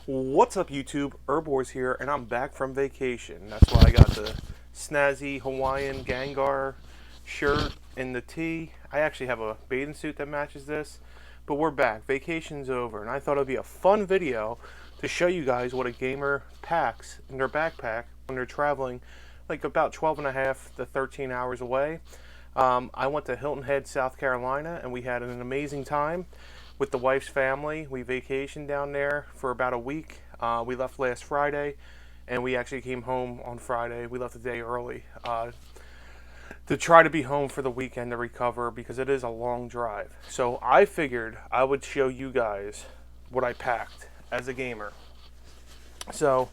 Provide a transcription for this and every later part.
What's up, YouTube? Erbwars here, and I'm back from vacation. That's why I got the snazzy Hawaiian Gangar shirt and the tee. I actually have a bathing suit that matches this, but we're back. Vacation's over, and I thought it'd be a fun video to show you guys what a gamer packs in their backpack when they're traveling like about 12 and a half to 13 hours away. I went to Hilton Head, South Carolina, and we had an amazing time with the wife's family. We vacationed down there for about a week. We left last Friday, and we actually came home on Friday. We left a day early to try to be home for the weekend to recover because it is a long drive. So I figured I would show you guys what I packed as a gamer. So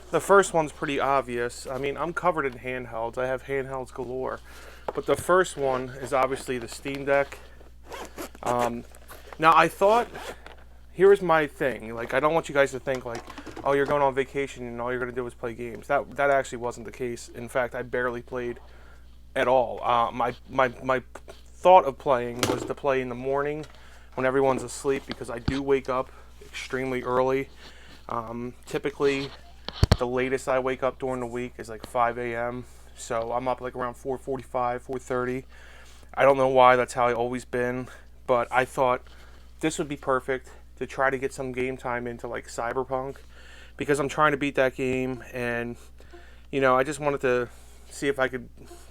the first one's pretty obvious. I mean, I'm covered in handhelds. I have handhelds galore. But the first one is obviously the Steam Deck. Now I thought, here's my thing. Like, I don't want you guys to think like, oh, you're going on vacation and all you're going to do is play games. That actually wasn't the case. In fact, I barely played at all. My thought of playing was to play in the morning when everyone's asleep because I do wake up extremely early. Typically, the latest I wake up during the week is like 5 a.m. So I'm up like around 4:45, 4:30. I don't know why, that's how I've always been. But I thought this would be perfect to try to get some game time into like Cyberpunk because I'm trying to beat that game, and I just wanted to see if I could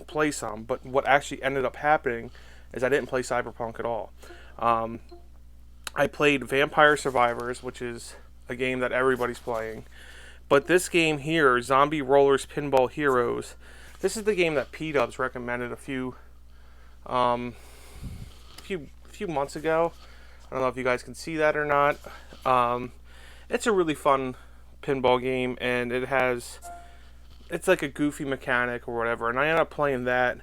play some. But what actually ended up happening is I didn't play Cyberpunk at all. I played Vampire Survivors, which is a game that everybody's playing. But this game here, Zombie Rollers Pinball Heroes, this is the game that P-Dubs recommended a few months ago. I don't know if you guys can see that or not. It's a really fun pinball game, and it's like a goofy mechanic or whatever. And I ended up playing that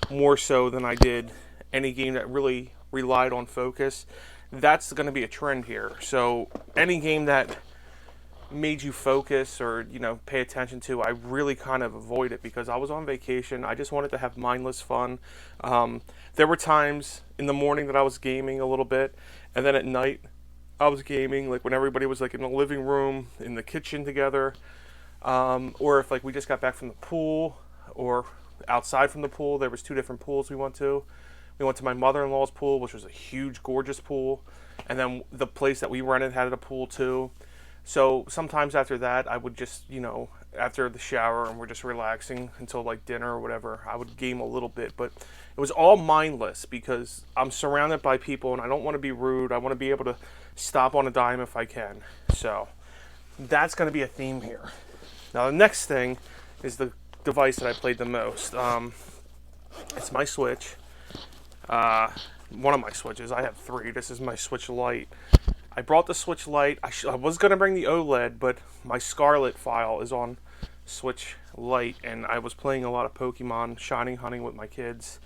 more so than I did any game that really relied on focus. That's going to be a trend here. So any game that made you focus or pay attention to, I really kind of avoid it because I was on vacation. I just wanted to have mindless fun. There were times in the morning that I was gaming a little bit, and then at night I was gaming, like when everybody was like in the living room, in the kitchen together, or if like we just got back from the pool or outside from the pool. There was two different pools we went to. We went to my mother-in-law's pool, which was a huge, gorgeous pool, and then the place that we rented had a pool too. So sometimes after that, I would just, after the shower and we're just relaxing until like dinner or whatever, I would game a little bit. But it was all mindless because I'm surrounded by people and I don't want to be rude. I want to be able to stop on a dime if I can. So that's going to be a theme here. Now the next thing is the device that I played the most. It's my Switch. One of my Switches. I have three. This is my Switch Lite. I brought the Switch Lite. I was going to bring the OLED, but my Scarlet file is on Switch Lite, and I was playing a lot of Pokemon Shining Hunting with my kids,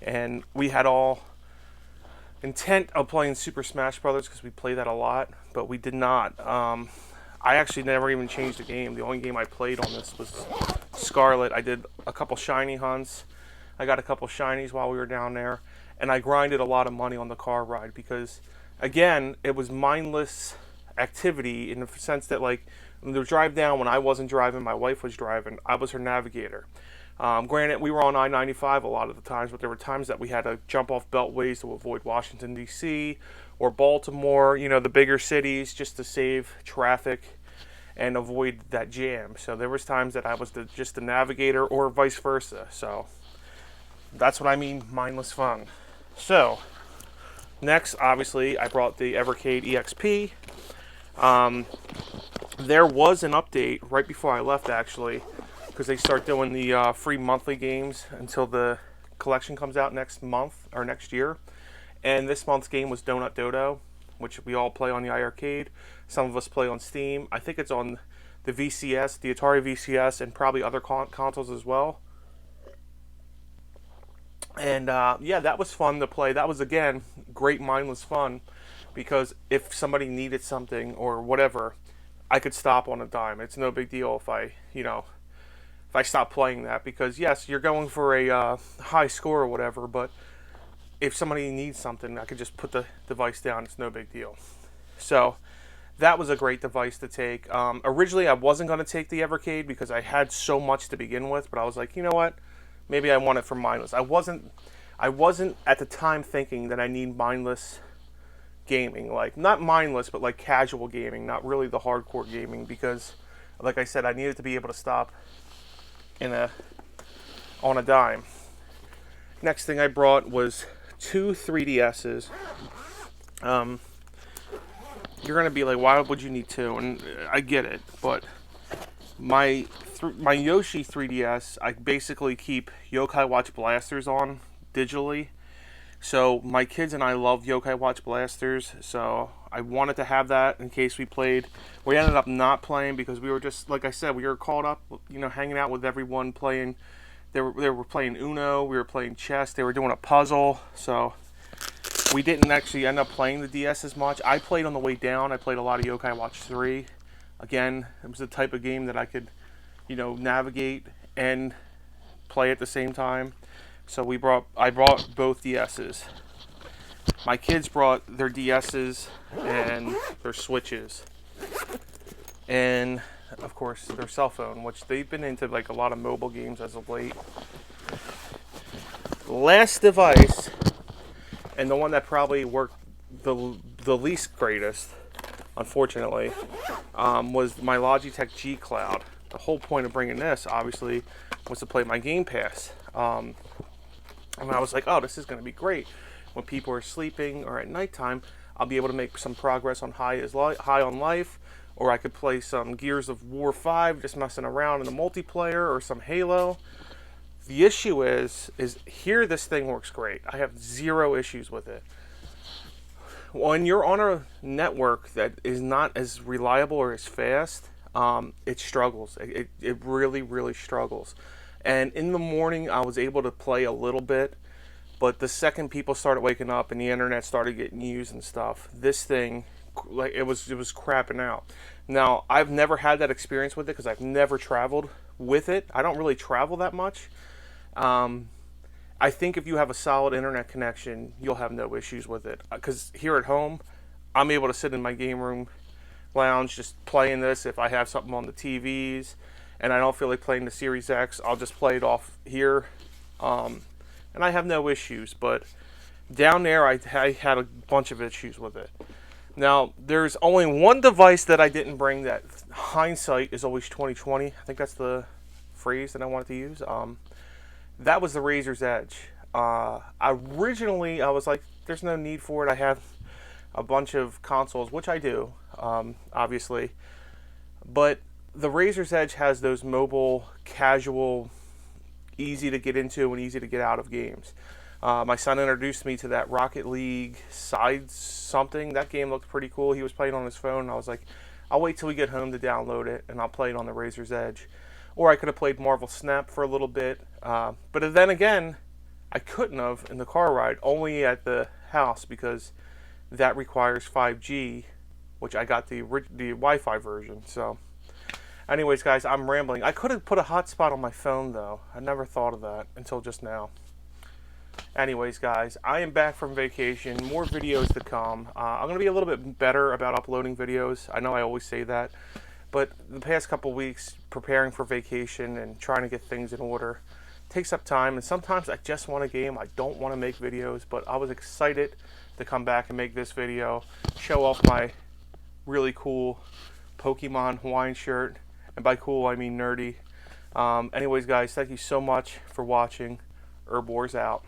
and we had all intent of playing Super Smash Brothers because we play that a lot, but we did not. I actually never even changed the game. The only game I played on this was Scarlet. I did a couple shiny hunts. I got a couple shinies while we were down there, and I grinded a lot of money on the car ride because, again, it was mindless activity in the sense that, like, the drive down, when I wasn't driving, my wife was driving. I was her navigator. Granted, we were on I-95 a lot of the times, but there were times that we had to jump off beltways to avoid Washington, D.C. or Baltimore, the bigger cities, just to save traffic and avoid that jam. So there was times that I was just the navigator or vice versa. So that's what I mean, mindless fun. So next, obviously, I brought the Evercade EXP. There was an update right before I left, actually, because they start doing the free monthly games until the collection comes out next month or next year. And this month's game was Donut Dodo, which we all play on the iArcade. Some of us play on Steam. I think it's on the VCS, the Atari VCS, and probably other consoles as well. And yeah, that was fun to play. That was, again, great mindless fun because if somebody needed something or whatever, I could stop on a dime. It's no big deal if I stop playing that because, yes, you're going for a high score or whatever, but if somebody needs something, I could just put the device down. It's no big deal. So that was a great device to take. Originally, I wasn't going to take the Evercade because I had so much to begin with, but I was like, you know what? Maybe I want it for mindless. I wasn't at the time thinking that I need mindless gaming, like not mindless, but like casual gaming, not really the hardcore gaming, because, like I said, I needed to be able to stop in a on a dime. Next thing I brought was two 3DSs. You're gonna be like, why would you need two? And I get it, but my Yoshi 3DS, I basically keep Yokai Watch blasters on digitally. So my kids and I love Yokai Watch blasters, so I wanted to have that in case we played. We ended up not playing because we were just, like I said, we were caught up, hanging out with everyone playing. They were playing Uno, we were playing chess, they were doing a puzzle, so we didn't actually end up playing the DS as much. I played on the way down. I played a lot of Yokai Watch 3. Again, it was the type of game that I could, navigate and play at the same time. So I brought both DSs. My kids brought their DSs and their Switches. And, of course, their cell phone, which they've been into like a lot of mobile games as of late. Last device, and the one that probably worked the least greatest, unfortunately, was my Logitech G Cloud. The whole point of bringing this, obviously, was to play my Game Pass. And I was like, oh, this is going to be great. When people are sleeping or at nighttime, I'll be able to make some progress on High on Life, or I could play some Gears of War 5, just messing around in the multiplayer, or some Halo. The issue is here this thing works great. I have zero issues with it. When you're on a network that is not as reliable or as fast, it struggles. It really, really struggles. And in the morning, I was able to play a little bit, but the second people started waking up and the internet started getting used and stuff, this thing, like it was crapping out. Now, I've never had that experience with it because I've never traveled with it. I don't really travel that much. I think if you have a solid internet connection, you'll have no issues with it. Because here at home, I'm able to sit in my game room lounge just playing this. If I have something on the TVs and I don't feel like playing the Series X, I'll just play it off here. And I have no issues. But down there, I had a bunch of issues with it. Now, there's only one device that I didn't bring that hindsight is always 2020. I think that's the phrase that I wanted to use. That was the Razor's Edge. Originally, I was like, there's no need for it. I have a bunch of consoles, which I do, obviously. But the Razor's Edge has those mobile, casual, easy to get into and easy to get out of games. My son introduced me to that Rocket League side something. That game looked pretty cool. He was playing on his phone, and I was like, I'll wait till we get home to download it, and I'll play it on the Razor's Edge. Or I could have played Marvel Snap for a little bit. But then again, I couldn't have in the car ride, only at the house, because that requires 5G, which I got the Wi-Fi version. So, anyways, guys, I'm rambling. I could have put a hotspot on my phone, though. I never thought of that until just now. Anyways, guys, I am back from vacation. More videos to come. I'm going to be a little bit better about uploading videos. I know I always say that. But the past couple weeks, preparing for vacation and trying to get things in order takes up time. And sometimes I just want a game. I don't want to make videos. But I was excited to come back and make this video. Show off my really cool Pokemon Hawaiian shirt. And by cool, I mean nerdy. Anyways, guys, thank you so much for watching. Erbwars out.